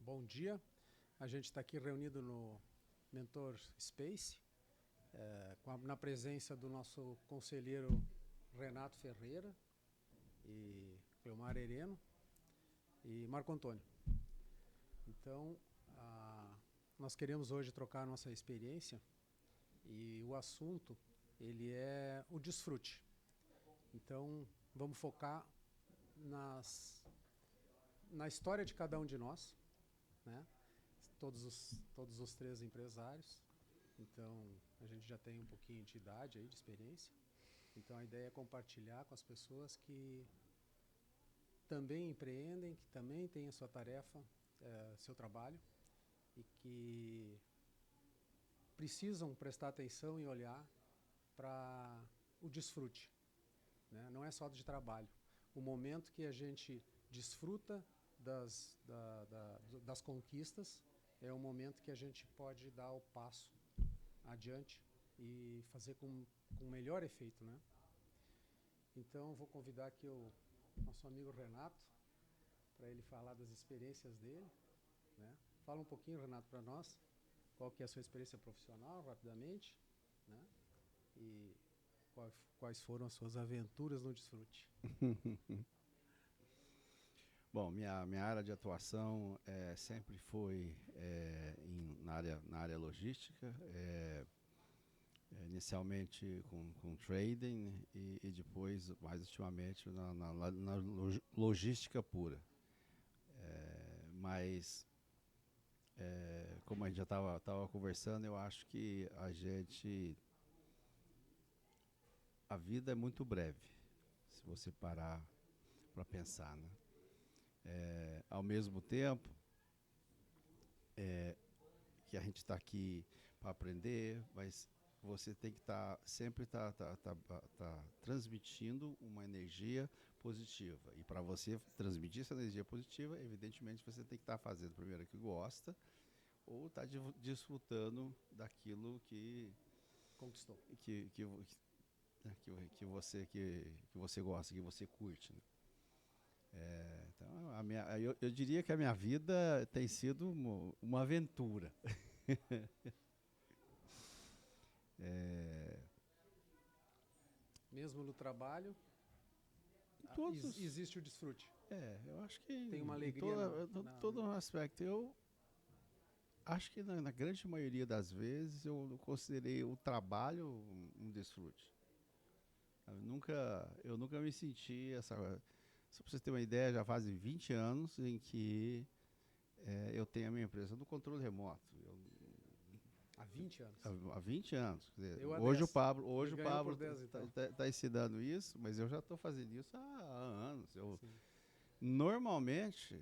Bom dia. A gente está aqui reunido no Mentor Space, na presença do nosso conselheiro Renato Ferreira e Cleomar Hereno e Marco Antônio. Então, nós queremos hoje trocar a nossa experiência e o assunto ele é o desfrute. Então, vamos focar na história de cada um de nós, né? Todos os três empresários. Então, a gente já tem um pouquinho de idade aí, de experiência. Então, a ideia é compartilhar com as pessoas que também empreendem, que também têm a sua tarefa, seu trabalho, e que precisam prestar atenção e olhar para o desfrute, né? Não é só de trabalho. O momento que a gente desfruta das conquistas é o momento que a gente pode dar o passo adiante e fazer com melhor efeito, né? Então, vou convidar aqui o nosso amigo Renato para ele falar das experiências dele, né? Fala um pouquinho, Renato, para nós, qual que é a sua experiência profissional, rapidamente, né? E quais foram as suas aventuras no desfrute. Bom, minha área de atuação sempre foi na área logística, inicialmente com trading e depois, mais ultimamente, na logística pura. Mas, como a gente já estava conversando, eu acho que a vida é muito breve, se você parar para pensar, né? Ao mesmo tempo que a gente está aqui para aprender, mas você tem que sempre estar transmitindo uma energia positiva. E para você transmitir essa energia positiva, evidentemente você tem que estar fazendo primeiro o que gosta ou estar desfrutando daquilo que conquistou, que você gosta, que você curte, né? Então, eu diria que a minha vida tem sido uma aventura. Mesmo no trabalho, existe o desfrute. Eu acho que tem uma em alegria todo um aspecto. Eu acho que na grande maioria das vezes eu considerei o trabalho um desfrute. Eu nunca me senti essa. Se você ter uma ideia, já fazem 20 anos em que eu tenho a minha empresa no controle remoto. Há 20 anos? Há 20 anos. Quer dizer, Eu há hoje 10. O Pablo então. tá ensinando isso, mas eu já estou fazendo isso há anos. Normalmente,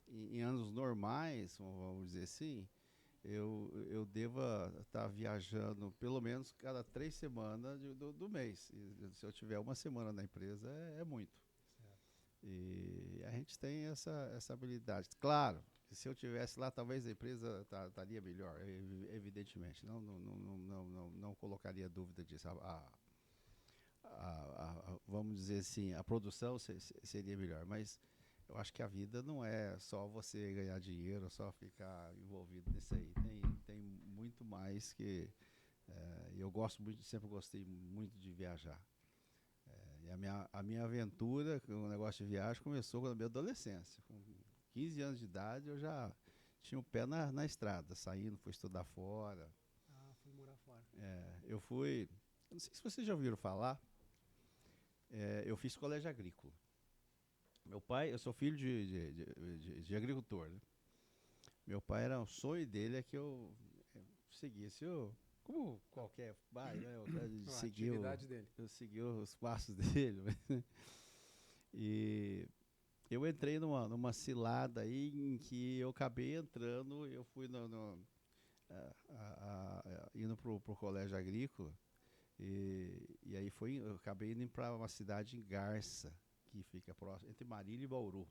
em anos normais, vamos dizer assim, eu deva estar viajando pelo menos cada 3 semanas do mês. E se eu tiver uma semana na empresa, é muito. Certo. E a gente tem essa habilidade. Claro, que se eu tivesse lá, talvez a empresa estaria melhor, evidentemente. Não colocaria dúvida disso. Vamos dizer assim, a produção seria melhor, mas eu acho que a vida não é só você ganhar dinheiro, só ficar envolvido nisso aí. Tem muito mais que... eu sempre gostei muito de viajar. E a minha aventura com o negócio de viagem começou na minha adolescência. Com 15 anos de idade eu já tinha o pé na estrada, saindo, fui estudar fora. Fui morar fora. Eu fui... Não sei se vocês já ouviram falar, eu fiz colégio agrícola. Meu pai, eu sou filho de agricultor, né? Meu pai o sonho dele é que eu seguisse como qualquer pai, né? A atividade dele. Eu segui os passos dele. E eu entrei numa cilada aí em que eu acabei entrando, eu fui indo pro colégio agrícola e aí eu acabei indo para uma cidade em Garça, que fica próximo, entre Marília e Bauru.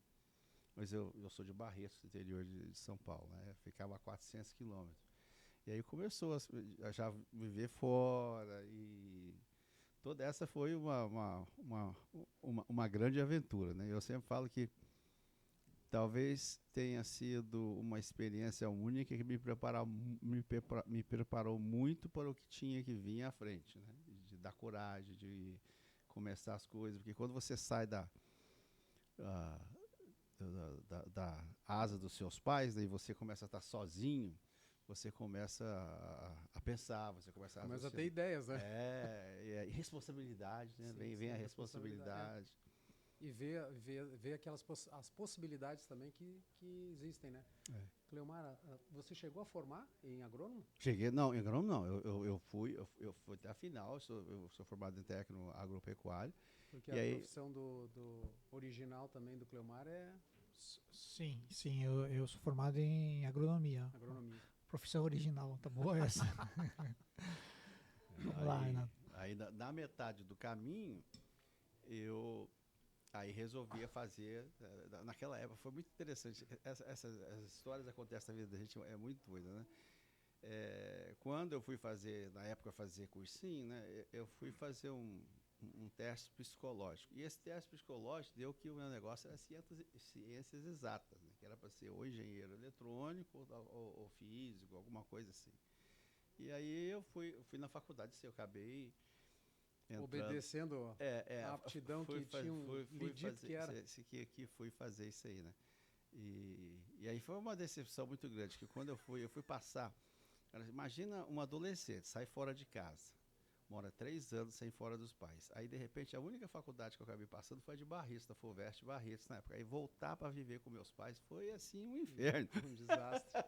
Mas eu sou de Barretos, interior de São Paulo, né? Ficava a 400 quilômetros. E aí começou a já viver fora e toda essa foi uma grande aventura, né? Eu sempre falo que talvez tenha sido uma experiência única que me preparou muito para o que tinha que vir à frente, né? De dar coragem, de começar as coisas, porque quando você sai ah, da asa dos seus pais, daí você começa a estar sozinho, você começa a pensar, você começa a ter ideias, né? E responsabilidade, né? Sim, vem a responsabilidade. responsabilidade. E ver aquelas as possibilidades também que existem, né? Cleomar, você chegou a formar em agrônomo? Cheguei, não, em agrônomo não, eu fui até a final, eu sou formado em técnico agropecuário. Porque e a aí, profissão do original também do Cleomar é Sim, eu sou formado em agronomia. agronomia. Profissão original, tá boa essa? Vamos lá, Renato. aí na metade do caminho, eu aí resolvia fazer, naquela época, foi muito interessante, essas histórias acontecem na vida da gente, é muito doida, né? Quando eu fui fazer, na época fazer cursinho, né, eu fui fazer um teste psicológico. E esse teste psicológico deu que o meu negócio era ciências exatas, né, que era para ser ou engenheiro eletrônico ou físico, alguma coisa assim. E aí eu fui na faculdade, eu acabei entrando, obedecendo a aptidão que tinha lhe dito que era. Que fui fazer isso aí, né? E aí foi uma decepção muito grande, que quando eu fui passar. Imagina um adolescente, sai fora de casa, mora 3 anos sem fora dos pais. Aí, de repente, a única faculdade que eu acabei passando foi a de Barretos, da FUVEST Barretos, na época. Aí voltar para viver com meus pais foi, assim, um inferno. Um desastre.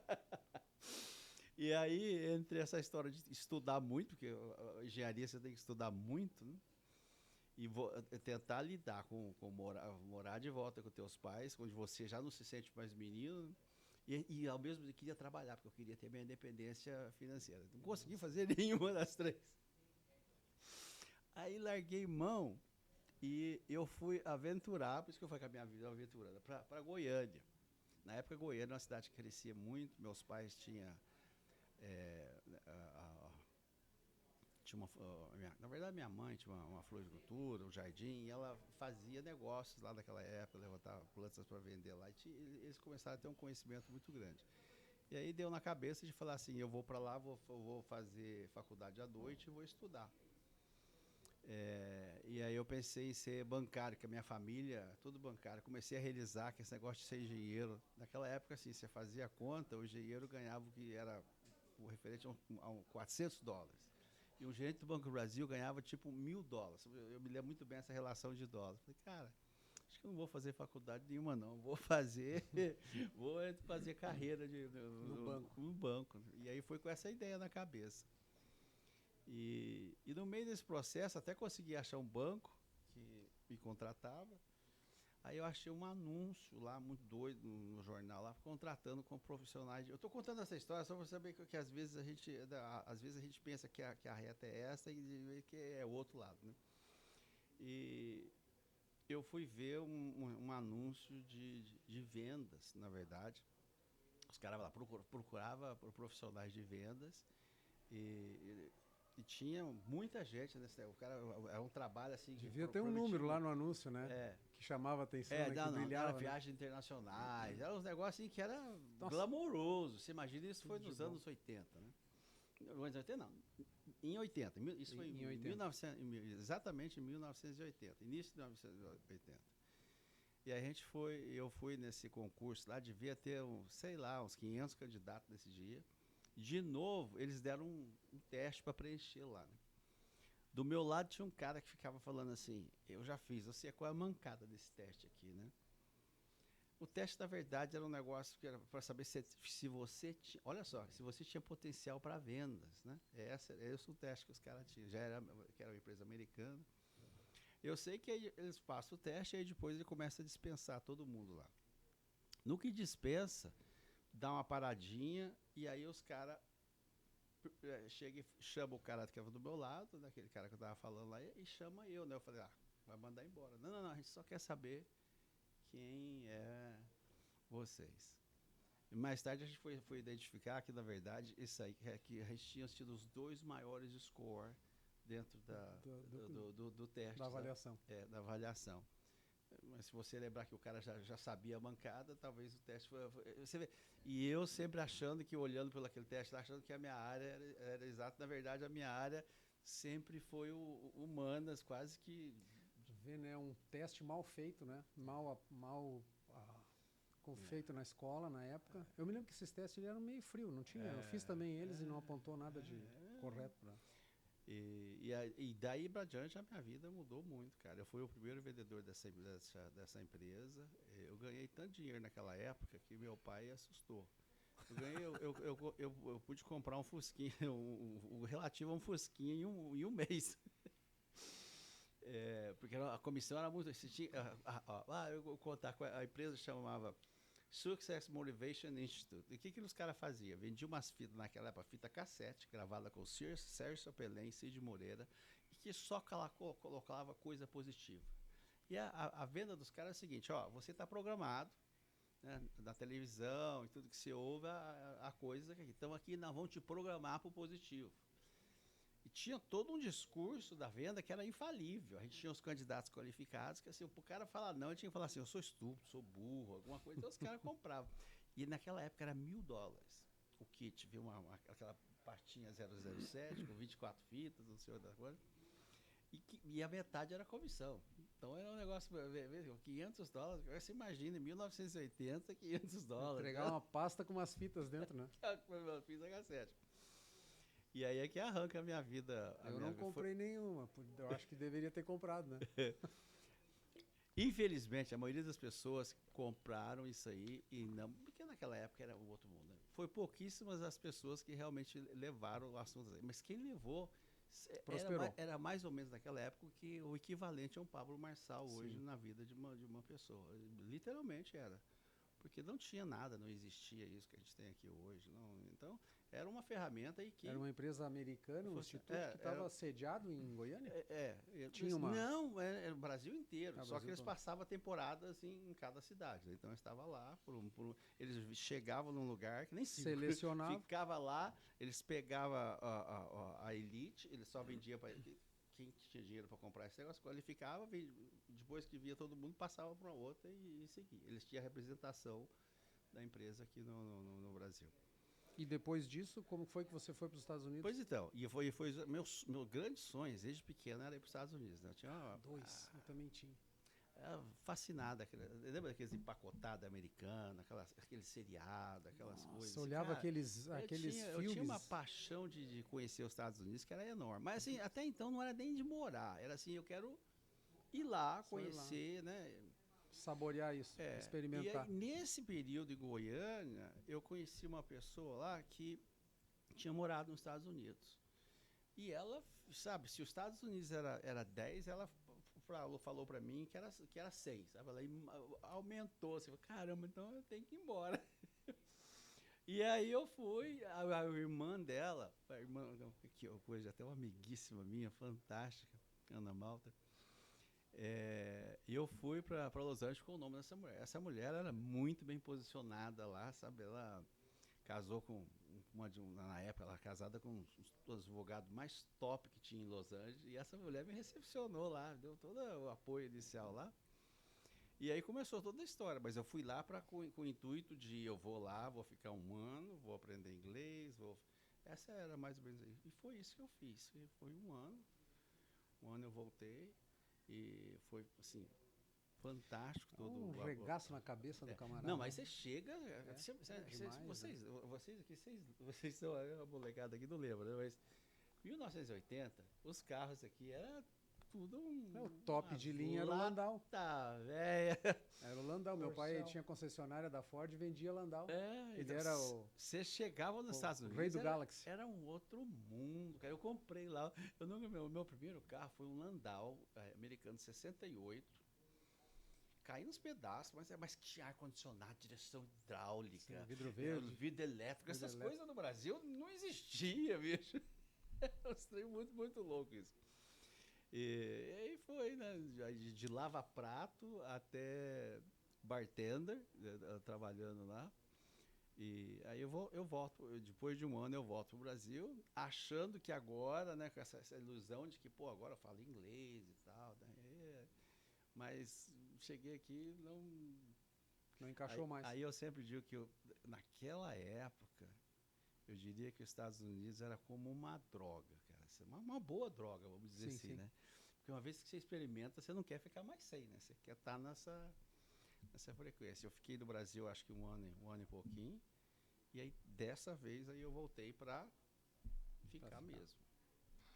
E aí, entre essa história de estudar muito, porque a engenharia você tem que estudar muito, né? E tentar lidar com morar de volta com teus pais, onde você já não se sente mais menino, né? E ao mesmo tempo queria trabalhar, porque eu queria ter minha independência financeira. Não consegui fazer nenhuma das três. Aí larguei mão e eu fui aventurar, por isso que eu fui com a minha vida aventurando, para Goiânia. Na época, Goiânia era uma cidade que crescia muito, meus pais tinham... na verdade, minha mãe tinha uma floricultura, um jardim, e ela fazia negócios lá naquela época, levantava plantas para vender lá, e eles começaram a ter um conhecimento muito grande. E aí deu na cabeça de falar assim, eu vou para lá, vou fazer faculdade à noite e vou estudar. E aí eu pensei em ser bancário, que a minha família, tudo bancário, comecei a realizar que esse negócio de ser engenheiro, naquela época assim, você fazia a conta, o engenheiro ganhava o que era o referente a $400. E um gerente do Banco do Brasil ganhava tipo $1.000. Eu me lembro muito bem essa relação de dólar. Falei, cara, acho que eu não vou fazer faculdade nenhuma, não. Vou fazer carreira no banco. E aí foi com essa ideia na cabeça. E no meio desse processo, até consegui achar um banco que me contratava. Aí eu achei um anúncio lá, muito doido, no jornal lá, contratando com profissionais. Eu estou contando essa história só para saber que às vezes a gente pensa que a reta é essa e que é o outro lado, né? E eu fui ver um anúncio de vendas, na verdade. Os caras lá procuravam profissionais de vendas e tinha muita gente nesse tempo. O cara é um trabalho assim. Devia ter um número lá no anúncio, né? Que chamava a atenção, né? Que brilhava. Era viagens internacionais, era uns negócios assim que era glamouroso. Você imagina, isso foi nos anos 80, né? Nos anos 80 não, em 80. Isso foi em 1900, exatamente em 1980, início de 1980. E a gente eu fui nesse concurso lá, devia ter, sei lá, uns 500 candidatos nesse dia. De novo, eles deram um teste para preencher lá, né? Do meu lado tinha um cara que ficava falando assim, eu já fiz, eu sei qual é a mancada desse teste aqui, né? O teste, na verdade, era um negócio que era para saber se você tinha, olha só, se você tinha potencial para vendas, né? Esse é o teste que os caras tinham, que era uma empresa americana. Eu sei que eles passam o teste e aí depois ele começa a dispensar todo mundo lá. No que dispensa, dá uma paradinha e aí os caras chega e chama o cara que estava do meu lado, daquele cara que eu estava falando lá, e chama eu, né? Eu falei, vai mandar embora. Não, a gente só quer saber quem é vocês. E mais tarde a gente foi identificar que, na verdade, isso aí, que a gente tinha tido os 2 maiores scores dentro do teste. Da avaliação. Da avaliação. mas se você lembrar que o cara já sabia a mancada, talvez o teste você vê. E eu sempre achando que, olhando pelo aquele teste, achando que a minha área era exata. Na verdade, a minha área sempre foi humanas, quase que. Ver, né, um teste mal feito, né? Feito na escola, na época. Eu me lembro que esses testes eram meio frio, não tinha. Eu fiz também eles e não apontou nada de correto pra... E daí pra diante a minha vida mudou muito, cara. Eu fui o primeiro vendedor dessa empresa. Eu ganhei tanto dinheiro naquela época que meu pai assustou. Eu pude comprar um Fusquinha, o relativo a um Fusquinha em um mês. Porque a comissão era muito... eu vou contar, a empresa chamava Success Motivation Institute. E o que os caras faziam? Vendiam umas fitas, naquela época, fita cassete, gravada com Sérgio Chapelin e Cid Moreira, e que só colocava coisa positiva. E a venda dos caras é o seguinte, ó, você está programado, né, na televisão e tudo que você ouve, a coisa que então aqui nós vamos te programar para o positivo. E tinha todo um discurso da venda que era infalível. A gente tinha os candidatos qualificados, que assim, o cara falar não, eu tinha que falar assim, eu sou estúpido, sou burro, alguma coisa, então os caras compravam. E naquela época era $1.000 o kit, viu? Aquela pastinha 007 com 24 fitas, não sei outra coisa. E a metade era comissão. Então era um negócio, $500, você imagina, em 1980, $500. Entregar uma pasta com umas fitas dentro, né? Fiz a cassete. E aí é que arranca a minha vida. Eu não comprei nenhuma, eu acho que deveria ter comprado, né? Infelizmente, a maioria das pessoas compraram isso aí e não, porque naquela época era um outro mundo. Né? Foi pouquíssimas as pessoas que realmente levaram o assunto. Mas quem levou era mais ou menos naquela época que o equivalente a um Pablo Marçal hoje na vida de uma pessoa. Literalmente era. Porque não tinha nada, não existia isso que a gente tem aqui hoje. Não. Então, era uma ferramenta e que... Era uma empresa americana, um instituto que estava sediado em Goiânia? Tinha uma... Não, era o Brasil inteiro. Só que eles todo. passavam temporadas em cada cidade. Então, eu estava lá. Eles chegavam num lugar que nem selecionavam. Ficava lá, eles pegavam a elite, eles só vendiam para... Quem tinha dinheiro para comprar esse negócio, qualificava, depois que via todo mundo, passava para outra e seguia. Eles tinham a representação da empresa aqui no Brasil. E depois disso, como foi que você foi para os Estados Unidos? Pois então, e foi meu grande sonho, desde pequeno, era ir para os Estados Unidos. Né? Eu tinha eu também tinha. Fascinada. Lembra daqueles empacotados americanos, aquele seriado, aquelas coisas? Você olhava cara, aqueles filmes. Eu tinha uma paixão de conhecer os Estados Unidos que era enorme. Mas assim, até então não era nem de morar. Era assim, eu quero ir lá, conhecer, né? Saborear isso, experimentar. E aí, nesse período em Goiânia, eu conheci uma pessoa lá que tinha morado nos Estados Unidos. E ela, sabe, se os Estados Unidos era 10, ela falou pra mim que era 6. Sabe? Ela aumentou. Assim, caramba, então eu tenho que ir embora. E aí eu fui, a irmã dela, que hoje até uma amiguíssima minha, fantástica, Ana Malta, eu fui para Los Angeles com o nome dessa mulher. Essa mulher era muito bem posicionada lá, sabe? Ela casou com na época, ela era casada com um dos advogados mais top que tinha em Los Angeles, e essa mulher me recepcionou lá, deu todo o apoio inicial lá. E aí começou toda a história, mas eu fui lá com o intuito de eu vou lá, vou ficar 1 ano, vou aprender inglês, essa era mais ou menos aí. E foi isso que eu fiz. Foi 1 ano. 1 ano eu voltei e foi assim fantástico todo um regaço na cabeça do camarada. Não, mas você chega, vocês aqui, vocês são a molecada aqui, não lembra, né? Mas 1980, os carros aqui era tudo o top de linha era o Landau. Tá, velho. Era o Landau. Meu pai tinha concessionária da Ford e vendia Landau. Ele então era o... Você chegava nos Estados Unidos, o rei do Galaxy. Era um outro mundo, cara. Eu comprei lá. Meu primeiro carro foi um Landau americano 68. Caiu nos pedaços, mas tinha ar-condicionado, direção hidráulica, sim, vidro verde, vidro elétrico. Essas coisas no Brasil não existia, bicho. Eu estranho muito, muito louco isso. E aí foi, né? De lava-prato até bartender, trabalhando lá. E aí eu volto, depois de 1 ano eu volto pro Brasil, achando que agora, né, com essa ilusão de que, agora eu falo inglês e tal, né? Mas cheguei aqui, Não encaixou mais. Aí eu sempre digo que naquela época, eu diria que os Estados Unidos era como uma droga, cara. Uma boa droga, vamos dizer Sim, assim, sim. né? Porque uma vez que você experimenta, você não quer ficar mais sem, né? Você quer estar nessa frequência. Eu fiquei no Brasil, acho que um ano e pouquinho. E aí, dessa vez, aí eu voltei para ficar mesmo.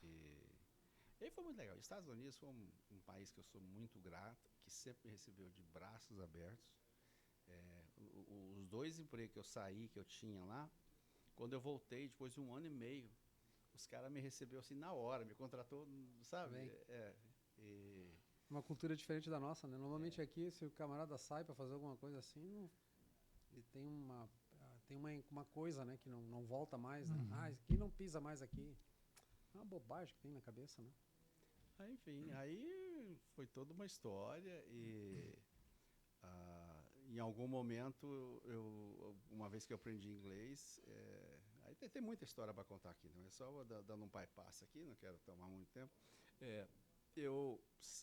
E aí foi muito legal. Os Estados Unidos foi um país que eu sou muito grato, que sempre me recebeu de braços abertos. Os 2 empregos que eu saí, que eu tinha lá, quando eu voltei, depois de 1 ano e meio, os caras me receberam assim na hora, me contratou, sabe? Uma cultura diferente da nossa, né? Normalmente aqui, se o camarada sai para fazer alguma coisa assim, ele tem uma coisa, né, que não volta mais, né? Aqui não pisa mais aqui. É uma bobagem que tem na cabeça, né? Aí, enfim, aí foi toda uma história e em algum momento, uma vez que eu aprendi inglês, aí tem muita história para contar aqui, não é só dando um bypass aqui, não quero tomar muito tempo. Eu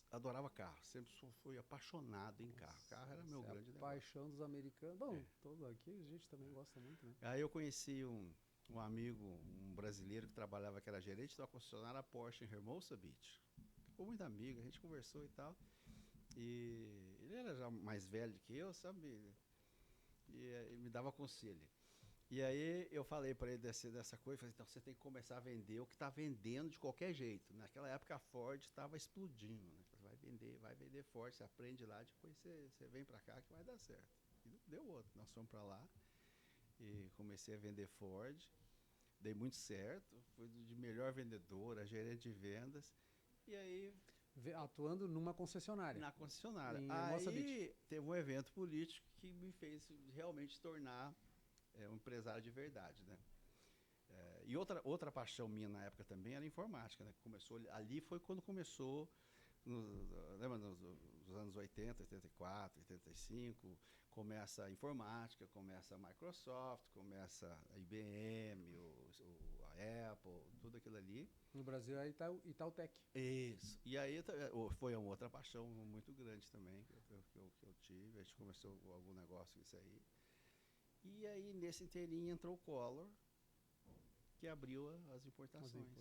adorava carro, sempre fui apaixonado em carro. Carro era meu grande negócio. Paixão dos americanos. Bom, todo aqui a gente também gosta muito, né? Aí eu conheci um amigo, um brasileiro que trabalhava, que era gerente da concessionária Porsche em Hermosa Beach. Ficou muito amigo, a gente conversou e tal. E ele era já mais velho que eu, sabe? E ele me dava conselho. E aí eu falei para ele dessa coisa, falei, então você tem que começar a vender o que está vendendo de qualquer jeito. Naquela época a Ford estava explodindo, né? Vai vender Ford, você aprende lá, depois você vem para cá que vai dar certo. E deu outro, nós fomos para lá e comecei a vender Ford, dei muito certo, fui de melhor vendedora, gerente de vendas, e aí... Atuando numa concessionária. Na concessionária. Aí teve um evento político que me fez realmente tornar um empresário de verdade, né? E outra paixão minha na época também era informática, né? Ali foi quando começou, lembra nos anos 80, 84, 85, começa a informática, começa a Microsoft, começa a IBM, a Apple, tudo aquilo ali. No Brasil é Itautec. Isso. E aí foi uma outra paixão muito grande também que eu tive. A gente começou algum negócio isso aí. E aí, nesse inteirinho, entrou o Collor, que abriu as importações.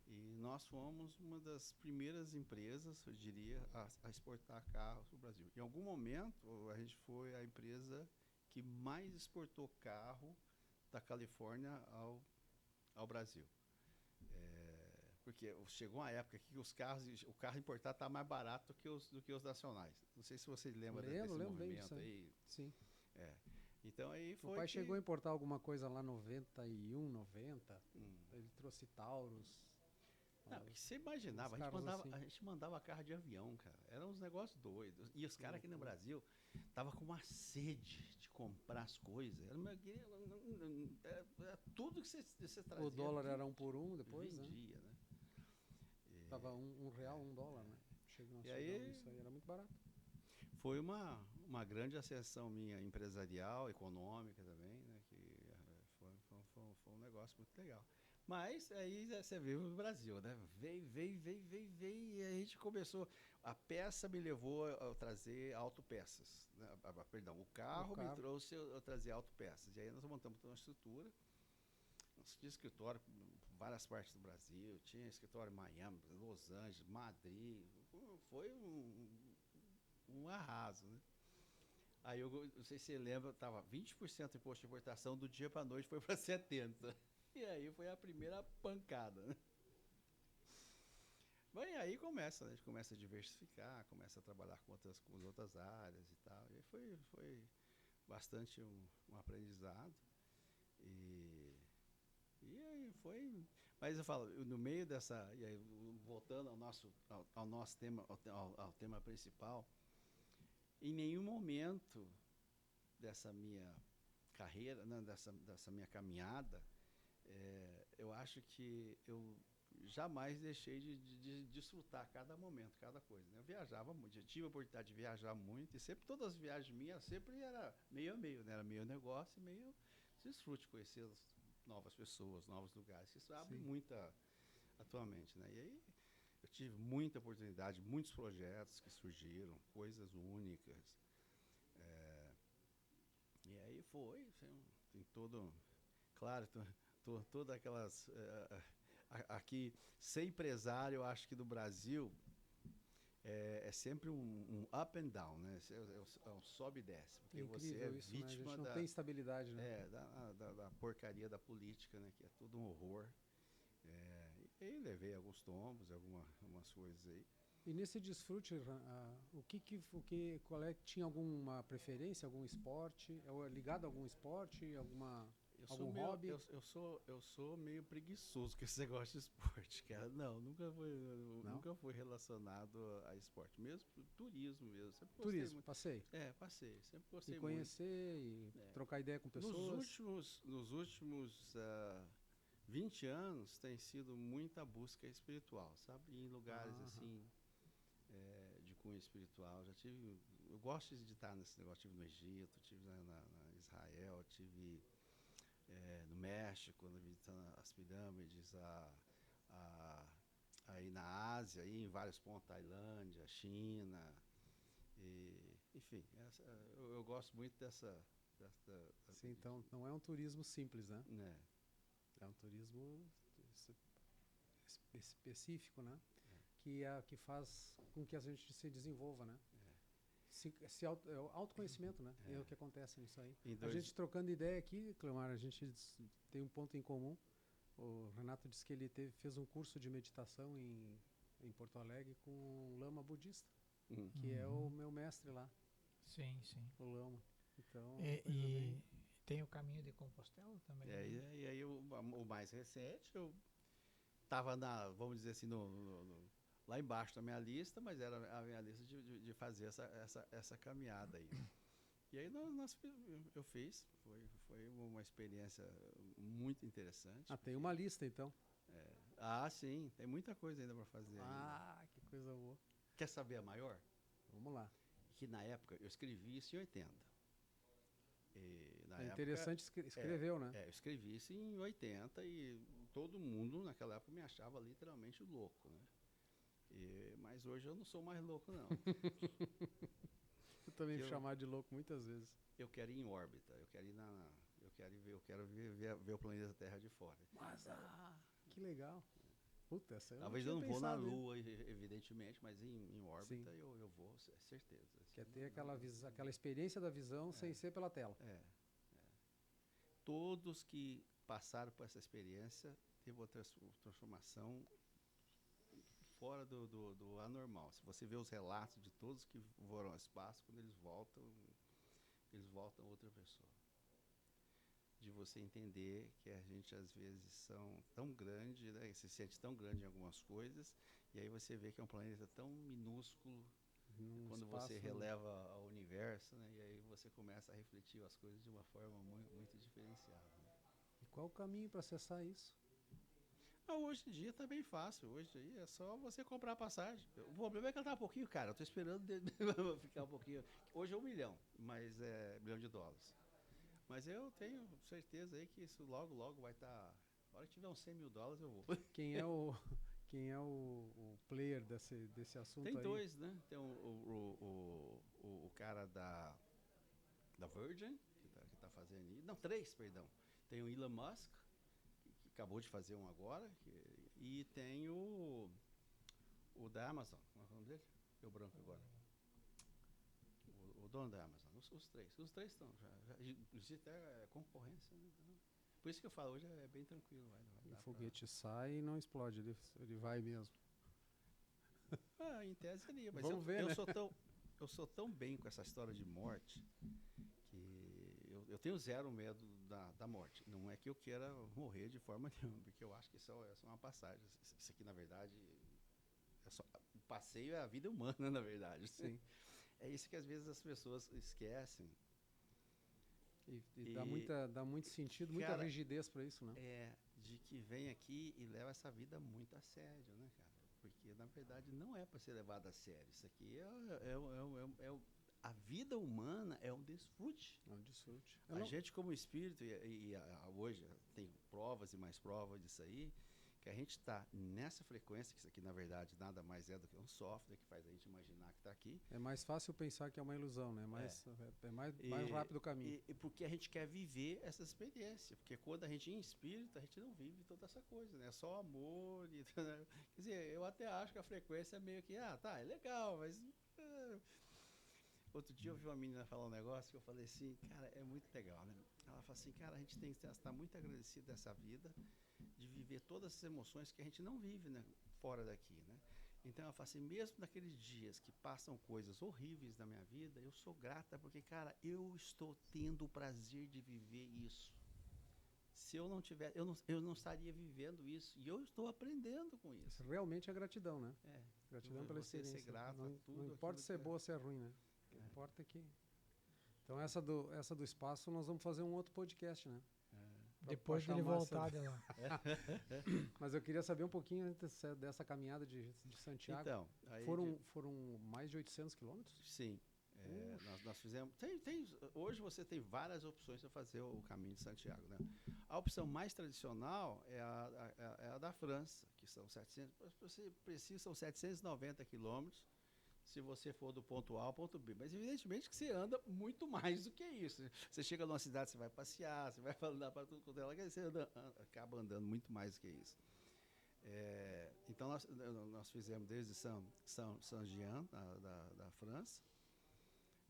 E nós fomos uma das primeiras empresas, eu diria, a exportar carros para o Brasil. Em algum momento, a gente foi a empresa que mais exportou carro da Califórnia ao Brasil. Porque chegou uma época que o carro importado está mais barato do que os nacionais. Não sei se você lembra desse movimento aí. Sim. Então aí foi. O pai chegou a importar alguma coisa lá 91, 90. Ele trouxe Taurus. Não, você imaginava, a gente mandava carro de avião, cara. Eram uns negócios doidos. E os caras aqui no Brasil estavam com uma sede de comprar as coisas. Era tudo que você trazia. O dólar era 1 por 1 depois, vendia, né? Tava R$1, 1 dólar, né? E aí, isso aí era muito barato. Foi uma grande ascensão minha empresarial, econômica também, né? Foi um negócio muito legal. Mas aí você veio no Brasil, né? Veio, e a gente começou. A peça me levou a trazer autopeças. Né? Perdão, o carro me trouxe a trazer autopeças. E aí nós montamos uma estrutura. Nós tínhamos escritório em várias partes do Brasil, tinha escritório em Miami, Los Angeles, Madrid. Foi um arraso, né? Aí eu não sei se você lembra, estava 20% de imposto de importação, do dia para a noite foi para 70%. E aí foi a primeira pancada, né? Bem, aí começa, né? A gente começa a diversificar, começa a trabalhar com outras áreas e tal. E foi bastante um aprendizado. E aí foi... Mas eu falo, no meio dessa... E aí, voltando ao nosso tema, ao tema principal, em nenhum momento dessa minha carreira, né, dessa minha caminhada, eu acho que eu jamais deixei de desfrutar cada momento, cada coisa. Né? Eu viajava muito, eu tive a oportunidade de viajar muito, e sempre todas as viagens minhas sempre era meio a meio, né? Era meio negócio e meio desfrute, conhecer novas pessoas, novos lugares. Isso abre muito atualmente, né? E aí eu tive muita oportunidade, muitos projetos que surgiram, coisas únicas. E aí foi, assim, tem todo, claro, todas aquelas, aqui, ser empresário, eu acho que no Brasil é sempre um up and down, né? É um sobe e desce, porque É você incrível é isso, né? A vítima gente não tem estabilidade, né? da porcaria da política, né? Que é tudo um horror. E aí levei alguns tombos, algumas coisas aí. E nesse desfrute, tinha alguma preferência, algum esporte? É ligado a algum esporte, algum hobby? Eu sou meio preguiçoso com esse negócio de esporte, cara. Não, nunca fui relacionado a esporte. Mesmo turismo mesmo. Sempre gostei Turismo, muito. passei. Passei. Sempre E gostei conhecer, e trocar ideia com pessoas. Nos últimos 20 anos tem sido muita busca espiritual, sabe? Em lugares assim, de cunho espiritual. Eu gosto de estar nesse negócio. Tive no Egito, tive na Israel, tive no México, visitando as pirâmides, aí na Ásia, aí em vários pontos, Tailândia, China, enfim, eu gosto muito dessa Sim, então não é um turismo simples, né? né? É um turismo específico, né? Que faz com que a gente se desenvolva, né? É o autoconhecimento, né? É o que acontece nisso aí. A gente trocando ideia aqui, Cleomar, a gente tem um ponto em comum. O Renato disse que ele fez um curso de meditação em Porto Alegre com um lama budista, que é o meu mestre lá. Sim. O lama. Então, E tem o caminho de Compostela também. E aí o mais recente, eu estava vamos dizer assim, lá embaixo da minha lista, mas era a minha lista de fazer essa caminhada aí. E aí eu fiz, foi uma experiência muito interessante. Tem uma lista então. Sim, tem muita coisa ainda para fazer. Que coisa boa. Quer saber a maior? Vamos lá. Que na época eu escrevi isso em 80. Interessante, escreveu, né? Eu escrevi isso em 80 e todo mundo naquela época me achava literalmente louco, né? Mas hoje eu não sou mais louco, não. Eu também fui chamado de louco muitas vezes. Eu quero ir em órbita, eu quero ver o planeta Terra de fora. Mas, que legal. Puta, talvez eu não vou na Lua, evidentemente, mas em órbita eu vou, certeza. Quer ter aquela experiência da visão sem ser pela tela. Todos que passaram por essa experiência teve uma transformação fora do anormal. Se você vê os relatos de todos que foram ao espaço, quando eles voltam outra pessoa. De você entender que a gente às vezes são tão grande, né? Se sente tão grande em algumas coisas, e aí você vê que é um planeta tão minúsculo quando você releva ao universo, né? E aí você começa a refletir as coisas de uma forma muito diferenciada. Né? E qual o caminho para acessar isso? Hoje em dia tá bem fácil. Hoje aí é só você comprar a passagem. O problema é que ela tá um pouquinho cara. Eu tô esperando ficar um pouquinho. Hoje é $1 milhão, mas $1 milhão. Mas eu tenho certeza aí que isso logo vai estar. Na hora que tiver uns $100 mil, eu vou. Quem é o player desse assunto Tem aí? dois, né? Tem o cara da Virgin, que tá fazendo isso. Não, 3, perdão. Tem o Elon Musk, que acabou de fazer um agora. E tem o da Amazon. Qual é o nome dele? Deu branco agora. O dono da Amazon. Os três. Os três estão. Existe até concorrência. Né? Por isso que eu falo, hoje é bem tranquilo. O foguete sai e não explode, ele vai mesmo. Em tese ele ia, mas Vamos ver, né? eu sou tão bem com essa história de morte que eu tenho zero medo da morte. Não é que eu queira morrer de forma nenhuma, porque eu acho que isso é só uma passagem. Isso aqui, na verdade, o passeio é a vida humana, na verdade. Sim. É isso que às vezes as pessoas esquecem. E dá muito sentido, muita rigidez para isso, né? De que vem aqui e leva essa vida muito a sério, né, cara? Porque, na verdade, não é para ser levado a sério. Isso aqui a vida humana é um desfrute. É um desfrute. A gente, como espírito, e hoje tem provas e mais provas disso aí, que a gente está nessa frequência, que isso aqui na verdade nada mais é do que um software que faz a gente imaginar que está aqui. É mais fácil pensar que é uma ilusão, né? Mais rápido o caminho. E porque a gente quer viver essa experiência, porque quando a gente é em espírito, a gente não vive toda essa coisa, né? É só amor. E, né? Quer dizer, eu até acho que a frequência é meio que, tá, é legal, mas... Outro dia eu vi uma menina falar um negócio que eu falei assim, cara, é muito legal, né? Ela falou assim, cara, a gente tem que estar muito agradecido dessa vida, de viver todas as emoções que a gente não vive, né, fora daqui, né? Então ela fala assim, mesmo naqueles dias que passam coisas horríveis na minha vida, eu sou grata porque, cara, eu estou tendo o prazer de viver isso. Se eu não tivesse, eu não estaria vivendo isso. E eu estou aprendendo com isso. Realmente é gratidão, né? Gratidão pela você experiência. Ser grato não, a tudo. não importa se é boa ou se é ruim, né? O que importa é que... Então essa do espaço nós vamos fazer um outro podcast, né? Depois dele voltar de lá. Mas eu queria saber um pouquinho dessa caminhada de Santiago. Então, aí foram mais de 800 quilômetros? Sim. Nós fizemos... hoje você tem várias opções para fazer o caminho de Santiago, né? A opção mais tradicional é a da França, que são 700... Você precisa, são 790 quilômetros, se você for do ponto A ao ponto B. Mas, evidentemente, que você anda muito mais do que isso. Você chega numa cidade, você vai passear, você vai andar para tudo quanto é lugar, você acaba andando muito mais do que isso. Então, nós fizemos desde Saint-Jean, da França,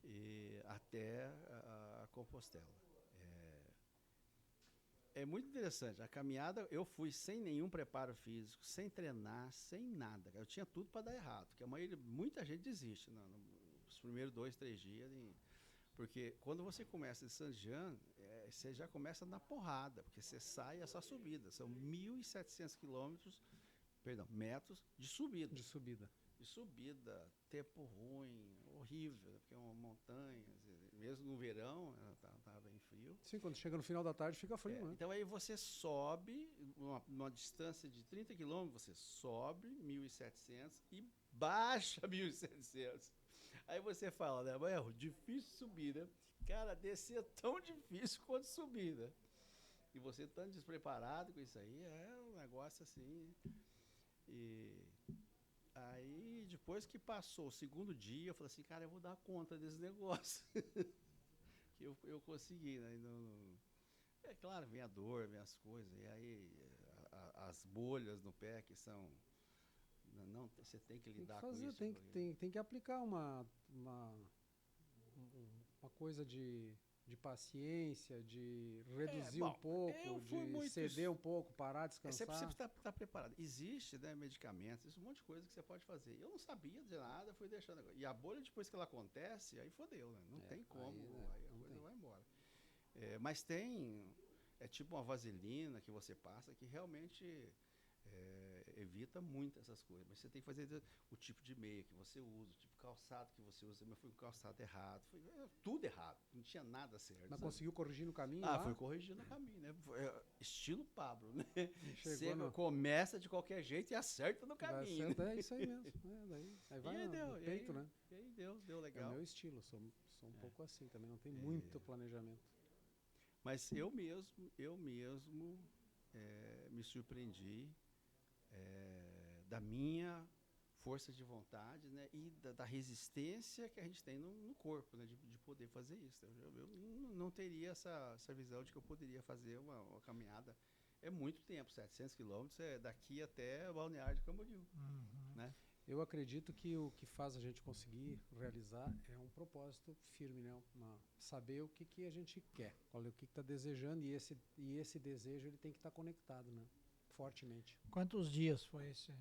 e até a Compostela. É muito interessante. A caminhada, eu fui sem nenhum preparo físico, sem treinar, sem nada. Eu tinha tudo para dar errado, porque muita gente desiste nos primeiros 2, 3 dias. Porque quando você começa de Saint-Jean, você já começa na porrada, porque você sai essa subida. São 1.700 metros de subida. De subida, tempo ruim, horrível, porque é uma montanha, mesmo no verão, estava bem frio. Sim, quando chega no final da tarde fica frio, né? Então aí você sobe, numa distância de 30 quilômetros, você sobe 1.700 e baixa 1.700. Aí você fala, né, mas é difícil subir, né? Cara, descer é tão difícil quanto subir, né? E você estando despreparado com isso aí, é um negócio assim. E aí, depois que passou o segundo dia, eu falei assim, cara, eu vou dar conta desse negócio. Que eu consegui, né? É claro, vem a dor, vem as coisas, e aí as bolhas no pé que são... você tem que lidar com isso. Tem que aplicar uma coisa de paciência, de reduzir um pouco, de ceder um pouco, parar, descansar. Você precisa estar preparado. Existe, né, medicamentos, um monte de coisa que você pode fazer. Eu não sabia de nada, fui deixando. E a bolha, depois que ela acontece, aí fodeu, né? Não tem como, aí a coisa vai embora. Mas é tipo uma vaselina que você passa que realmente evita muito essas coisas. Mas você tem que fazer o tipo de meia que você usa, o tipo de calçado que você usa. Eu fui com calçado errado, foi tudo errado, não tinha nada certo. Mas conseguiu corrigir no caminho? Foi corrigir no caminho, né? Estilo Pablo, né? Você começa de qualquer jeito e acerta no caminho. É isso aí mesmo. Aí vai no peito, né? E aí deu legal. É o meu estilo, sou um pouco assim também, não tem muito planejamento. Mas eu mesmo me surpreendi da minha força de vontade, né, e da resistência que a gente tem no corpo, né, de poder fazer isso. Eu não teria essa visão de que eu poderia fazer uma caminhada. É muito tempo, 700 quilômetros, daqui até Balneário de Camboriú. Né? Eu acredito que o que faz a gente conseguir realizar é um propósito firme, né? Saber o que a gente quer, o que está desejando, e esse desejo ele tem que estar conectado, né? Fortemente. Quantos dias foi esse?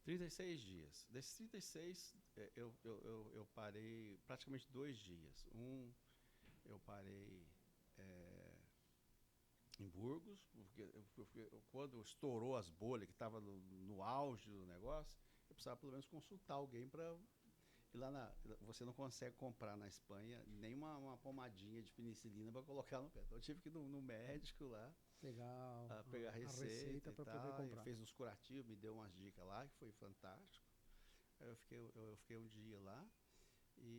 36 dias. Desses 36, eu parei praticamente 2 dias. Eu parei em Burgos, porque quando estourou as bolhas, que estava no auge do negócio, eu precisava pelo menos consultar alguém para... Você não consegue comprar na Espanha nem uma pomadinha de penicilina para colocar no pé. Então eu tive que ir no médico lá, pegar a receita para poder comprar. Fez uns curativos, me deu umas dicas lá, que foi fantástico. Aí eu fiquei um dia lá.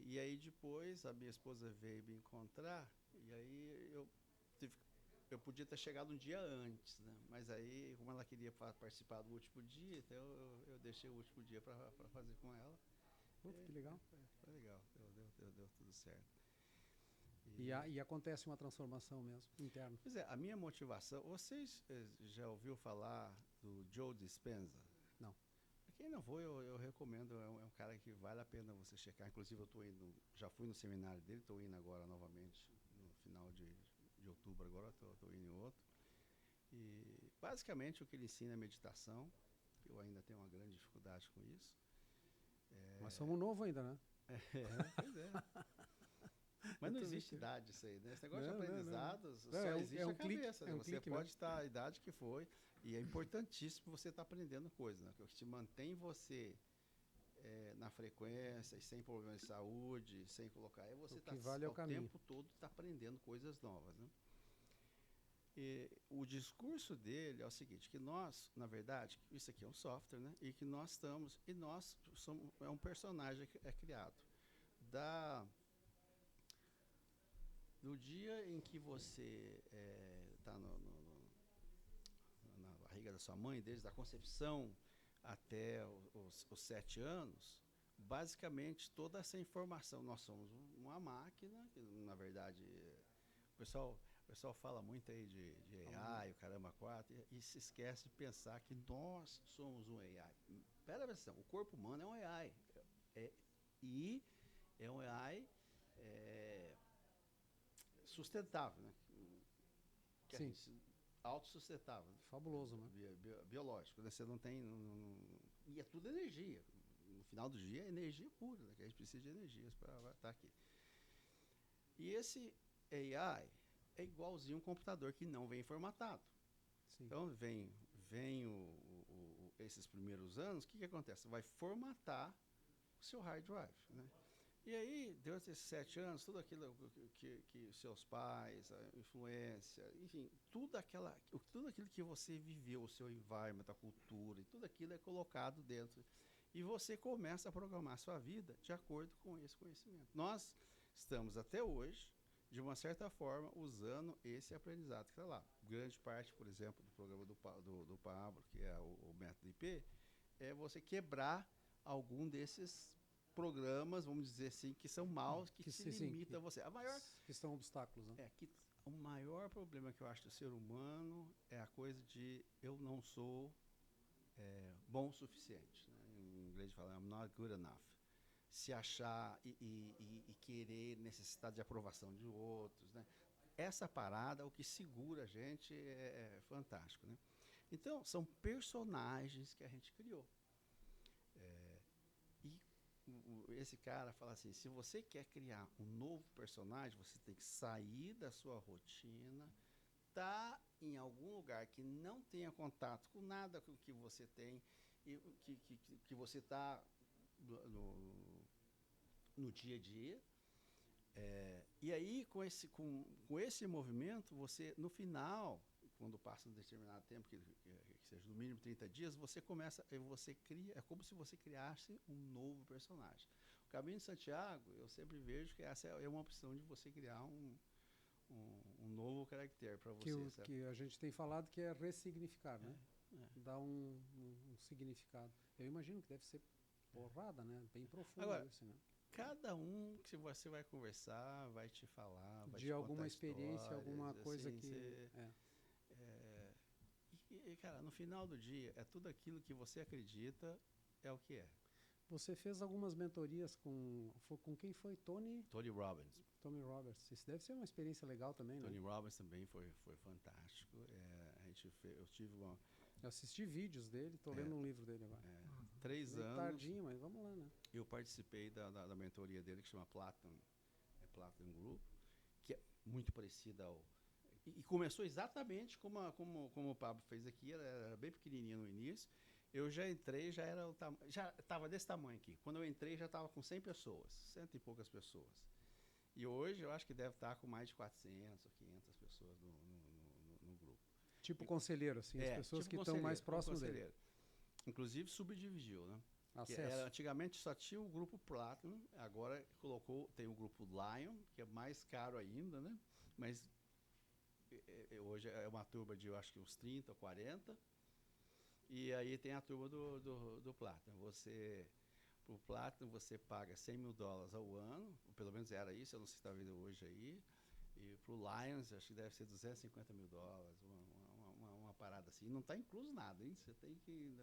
E aí depois a minha esposa veio me encontrar, e aí eu tive que eu podia ter chegado um dia antes, né? Mas aí, como ela queria participar do último dia, então eu deixei o último dia para fazer com ela. Puta, que legal. Foi legal, deu tudo certo. E acontece uma transformação mesmo, interna. Pois é, a minha motivação... Vocês já ouviu falar do Joe Dispenza? Não. Pra quem não foi, eu recomendo. É um cara que vale a pena você checar. Inclusive, eu tô indo, já fui no seminário dele, estou indo agora novamente, no final de outubro agora, estou indo em outro. E, basicamente, o que ele ensina é meditação. Eu ainda tenho uma grande dificuldade com isso. Mas somos novos ainda, né? Pois é. Mas não existe idade isso aí, né? Esse negócio de aprendizado só existe a cabeça. Né? Você pode estar a idade que foi, e é importantíssimo você estar aprendendo coisas, né? O que te mantém você na frequência e sem problemas de saúde, sem colocar... É você estar o tempo todo tá aprendendo coisas novas, né? E o discurso dele é o seguinte, que nós, na verdade, isso aqui é um software, né? E que nós estamos... E nós somos... É um personagem que é criado. No dia em que você está na barriga da sua mãe, desde a concepção até os 7 anos, basicamente toda essa informação, nós somos uma máquina, que na verdade o pessoal fala muito aí de AI, o caramba 4, e se esquece de pensar que nós somos um AI. Presta atenção, o corpo humano é um AI, e é um AI sustentável, né? Que Sim. Autossustentável. Fabuloso, né? Biológico, né? Você não tem... e é tudo energia. No final do dia é energia pura, né? Que a gente precisa de energias para estar aqui. E esse AI é igualzinho um computador que não vem formatado. Sim. Então, vem esses primeiros anos, o que acontece? Vai formatar o seu hard drive, né? E aí, durante esses 7 anos, tudo aquilo que seus pais, a influência, enfim, tudo aquilo que você viveu, o seu environment, a cultura, e tudo aquilo é colocado dentro. E você começa a programar a sua vida de acordo com esse conhecimento. Nós estamos até hoje, de uma certa forma, usando esse aprendizado que está lá. Grande parte, por exemplo, do programa do Pablo, que é o método IP, é você quebrar algum desses programas, vamos dizer assim, que são maus, que se limita a você. Que são obstáculos, né? O maior problema que eu acho do ser humano é a coisa de eu não sou bom o suficiente. Né? Em inglês fala, I'm not good enough. Se achar e querer necessidade de aprovação de outros. Né? Essa parada, o que segura a gente é fantástico. Né? Então, são personagens que a gente criou. Esse cara fala assim, se você quer criar um novo personagem, você tem que sair da sua rotina, tá em algum lugar que não tenha contato com nada com que você tem, e que você está no dia a dia. E aí, com esse movimento, você, no final, quando passa um determinado tempo, que seja no mínimo 30 dias, você cria, é como se você criasse um novo personagem. O Caminho de Santiago, eu sempre vejo que essa é uma opção de você criar um novo caractere para você. Que a gente tem falado que é ressignificar, né? Dar um significado. Eu imagino que deve ser porrada, né? Bem profundo. Agora, isso, né? Cada um que você vai conversar, vai te falar, vai de alguma experiência, alguma coisa assim, que... E, cara, no final do dia, é tudo aquilo que você acredita é o que é. Você fez algumas mentorias com quem foi? Tony Robbins. Tony Robbins. Isso deve ser uma experiência legal também, Tony né? Robbins também foi fantástico. Eu tive uma... Eu assisti vídeos dele, estou lendo um livro dele agora. 3 anos. Tardinho, mas vamos lá, né? Eu participei da mentoria dele, que chama Platinum Group, que é muito parecida ao... E começou exatamente como o Pablo fez aqui, era bem pequenininho no início. Eu já entrei, já estava desse tamanho aqui. Quando eu entrei, já estava com 100 pessoas, 100 e poucas pessoas. E hoje eu acho que deve estar com mais de 400 ou 500 pessoas no grupo. Tipo conselheiro, assim, as pessoas que estão mais próximas dele. Inclusive subdividiu, né? Acesso. Antigamente só tinha o grupo Platinum, agora tem o grupo Lion, que é mais caro ainda, né? Mas hoje é uma turma de, eu acho que uns 30 ou 40, e aí tem a turma do Platinum. Pro Platinum você paga $100.000 ao ano, ou pelo menos era isso, eu não sei se está vendo hoje aí, e pro Lions acho que deve ser $250.000, uma parada assim. Não está incluso nada, hein? Você tem que...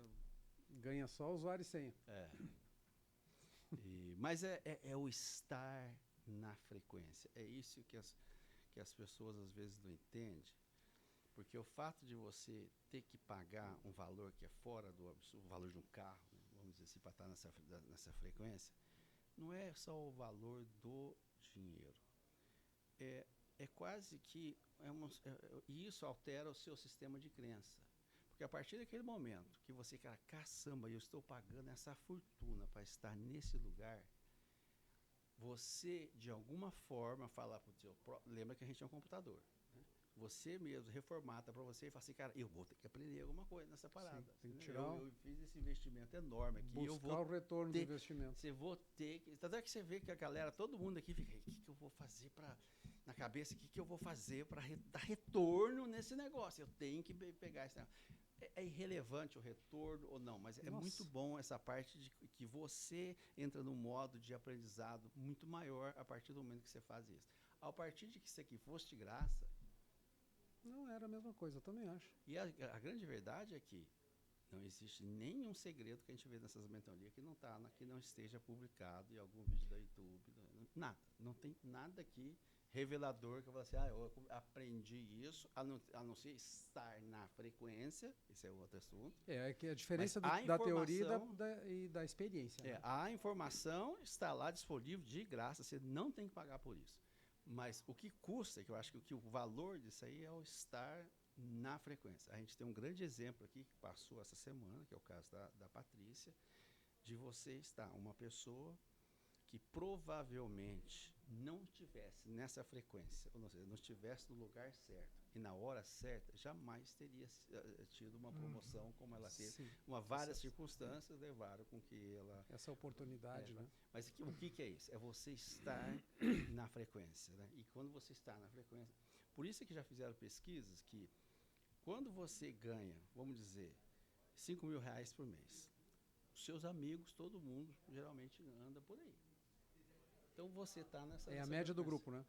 Ganha só usuário e senha. Mas é o estar na frequência. É isso que as pessoas às vezes não entendem, porque o fato de você ter que pagar um valor que é fora do absurdo, o valor de um carro, né, vamos dizer assim, para estar nessa frequência, não é só o valor do dinheiro. É quase que... E isso altera o seu sistema de crença. Porque a partir daquele momento que você, cara, caçamba, eu estou pagando essa fortuna para estar nesse lugar, você, de alguma forma, fala para o seu... Lembra que a gente é um computador, né? Você mesmo reformata para você e fala assim, cara, eu vou ter que aprender alguma coisa nessa parada. Sim, tem que tirar eu fiz esse investimento enorme aqui. Buscar eu vou o retorno do investimento. Você vou ter que... Tanto é que você vê que a galera, todo mundo aqui fica, o que eu vou fazer para... Na cabeça, o que eu vou fazer para dar retorno nesse negócio? Eu tenho que pegar esse negócio. É irrelevante o retorno ou não, mas é muito bom essa parte de que você entra num modo de aprendizado muito maior a partir do momento que você faz isso. A partir de que isso aqui fosse de graça... Não era a mesma coisa, eu também acho. E a grande verdade é que não existe nenhum segredo que a gente vê nessas mentorias que não esteja publicado em algum vídeo da YouTube. Nada. Não tem nada aqui revelador que eu falo assim, eu aprendi isso, a não ser estar na frequência, esse é outro assunto. É que a diferença da teoria e da experiência. Né? A informação está lá disponível de graça, você não tem que pagar por isso. Mas o que custa, que eu acho que o valor disso aí é o estar na frequência. A gente tem um grande exemplo aqui que passou essa semana, que é o caso da Patrícia, de você estar uma pessoa que provavelmente não estivesse nessa frequência, ou seja, não estivesse no lugar certo e na hora certa, jamais teria tido uma promoção como ela teve. Sim, Várias circunstâncias levaram com que ela... Essa oportunidade, né? Mas o que é isso? É você estar na frequência, né? E quando você está na frequência... Por isso é que já fizeram pesquisas que quando você ganha, vamos dizer, R$5.000 por mês, os seus amigos, todo mundo, geralmente anda por aí. Então você está nessa... É a média do grupo, né?